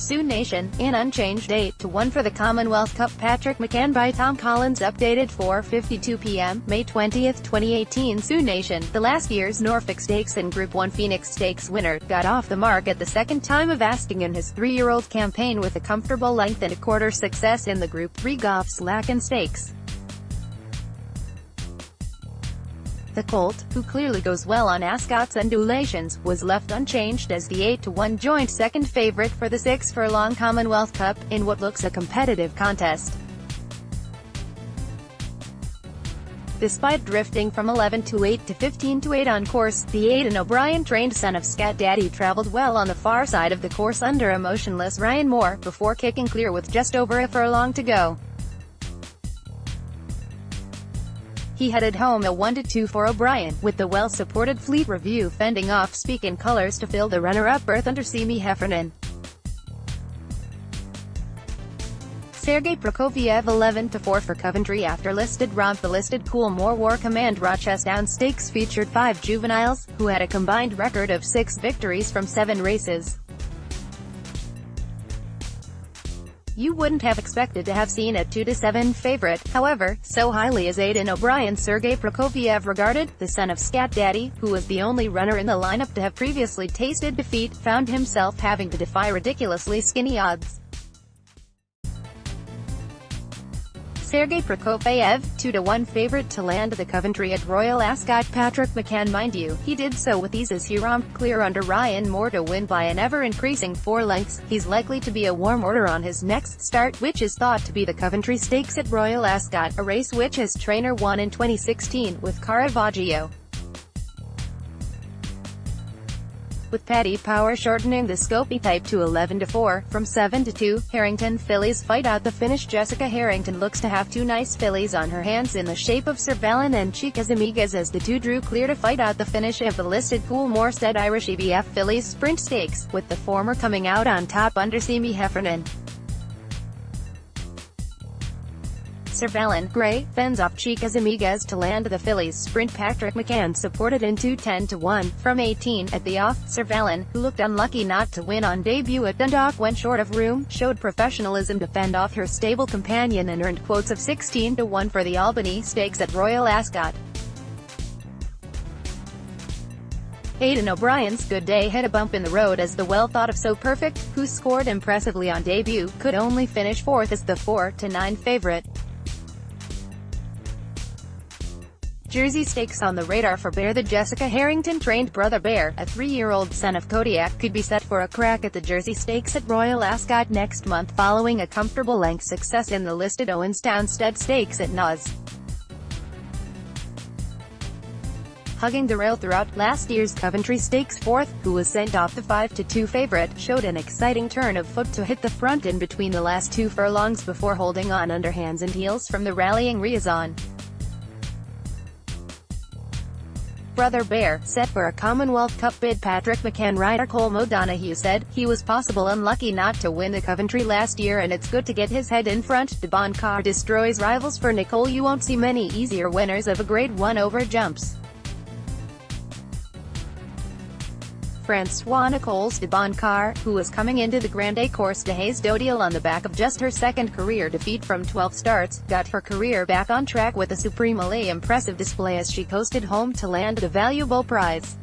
Sioux Nation, in unchanged 8-1 for the Commonwealth Cup. Patrick McCann by Tom Collins. Updated 4:52 p.m., May 20, 2018. Sioux Nation, the last year's Norfolk Stakes and Group 1 Phoenix Stakes winner, got off the mark at the second time of asking in his 3-year-old campaign with a comfortable length and a quarter success in the Group 3 Goffs Lacken Stakes. The colt, who clearly goes well on Ascot's undulations, was left unchanged as the 8-1 joint second favorite for the 6-furlong Commonwealth Cup, in what looks a competitive contest. Despite drifting from 11-8 to 15-8 on course, the Aidan O'Brien-trained son of Scat Daddy traveled well on the far side of the course under a motionless Ryan Moore, before kicking clear with just over a furlong to go. He headed home a 1-2 for O'Brien, with the well-supported Fleet Review fending off Speak in Colors to fill the runner-up berth under Simi Heffernan. Sergei Prokofiev 11-4 for Coventry after listed romp. The listed Coolmore War Command Rochestown Stakes featured 5 juveniles, who had a combined record of 6 victories from 7 races. You wouldn't have expected to have seen a 2-7 favorite, however, so highly is Aidan O'Brien. Sergei Prokofiev regarded, the son of Scat Daddy, who was the only runner in the lineup to have previously tasted defeat, found himself having to defy ridiculously skinny odds. Sergei Prokofiev, 2-1 favorite to land the Coventry at Royal Ascot. Patrick McCann, mind you, he did so with ease as he romped clear under Ryan Moore to win by an ever-increasing 4 lengths. He's likely to be a warm order on his next start, which is thought to be the Coventry Stakes at Royal Ascot, a race which his trainer won in 2016, with Caravaggio. With Paddy Power shortening the Scopy type to 11-4, from 7-2, Harrington fillies fight out the finish. Jessica Harrington looks to have 2 nice fillies on her hands in the shape of Cervalin and Chicas Amigas as the 2 drew clear to fight out the finish of the listed Coolmore Said Irish EBF Fillies Sprint Stakes, with the former coming out on top under Simi Heffernan. Cervalin, Gray, fends off Chicas Amigas to land the fillies sprint. Patrick McCann supported in 2-10-1, from 18, at the off. Cervalin, who looked unlucky not to win on debut at Dundalk when short of room, showed professionalism to fend off her stable companion and earned quotes of 16-1 for the Albany Stakes at Royal Ascot. Aidan O'Brien's Good Day hit a bump in the road as the well-thought-of So Perfect, who scored impressively on debut, could only finish 4th as the 4-9 favorite. Jersey Stakes on the radar for Bear. The Jessica Harrington-trained brother Bear, a 3-year-old son of Kodiak, could be set for a crack at the Jersey Stakes at Royal Ascot next month following a comfortable length success in the listed Owenstown Stud Stakes at Noz. Hugging the rail throughout last year's Coventry Stakes, 4th, who was sent off the 5-2 favorite, showed an exciting turn of foot to hit the front in between the last 2 furlongs before holding on under hands and heels from the rallying Riazon. Brother Bear, set for a Commonwealth Cup bid. Patrick McCann rider Colm O'Donoghue said, he was possible unlucky not to win the Coventry last year and it's good to get his head in front. De Bon Car destroys rivals for Nicole. You won't see many easier winners of a Grade 1 over jumps. Francois Nicole's De Bon Car, who was coming into the Grande Course de Hayes Dodial on the back of just her second career defeat from 12 starts, got her career back on track with a supremely impressive display as she coasted home to land the valuable prize.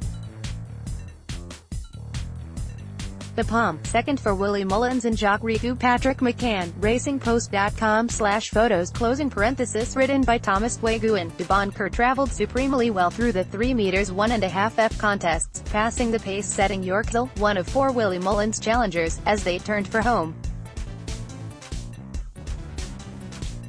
The Palm, second for Willie Mullins and Jacques Ricoeur. Patrick McCann, racingpost.com/photos closing parenthesis written by Thomas Gueguin. De Bon Car traveled supremely well through the 3 meters 1.5 F contests, passing the pace-setting Yorkhill, one of 4 Willie Mullins challengers, as they turned for home.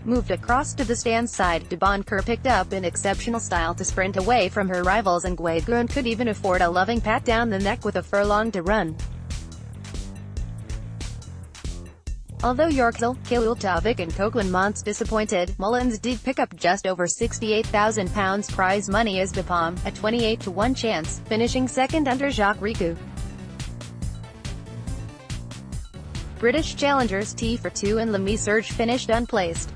Moved across to the stand side, De Bon Car picked up in exceptional style to sprint away from her rivals, and Gueguin could even afford a loving pat down the neck with a furlong to run. Although Yorkhill, Kilultavik and Coquelin Monts disappointed, Mullins did pick up just over £68,000 prize money as De Palm, a 28-1 chance, finishing second under Jacques Ricoeur. British challengers T for 2 and Le Surge finished unplaced.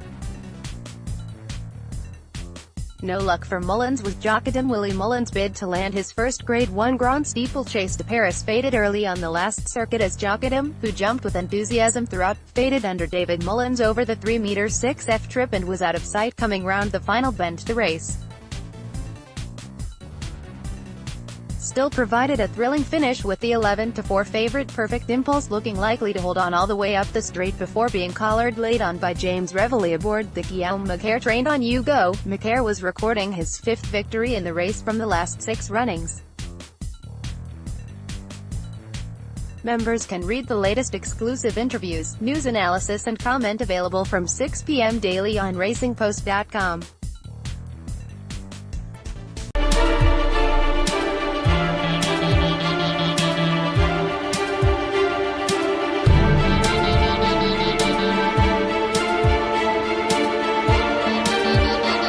No luck for Mullins with Jockadam. Willie Mullins' bid to land his first Grade 1 Grand Steeplechase to Paris faded early on the last circuit as Jockadam, who jumped with enthusiasm throughout, faded under David Mullins over the 3m/6f trip and was out of sight coming round the final bend to the race. Still provided a thrilling finish with the 11-4 favorite Perfect Impulse looking likely to hold on all the way up the straight before being collared late on by James Reveille aboard the Guillaume McCair trained on You Go. McCair was recording his 5th victory in the race from the last 6 runnings. Members can read the latest exclusive interviews, news analysis and comment available from 6 p.m. daily on racingpost.com.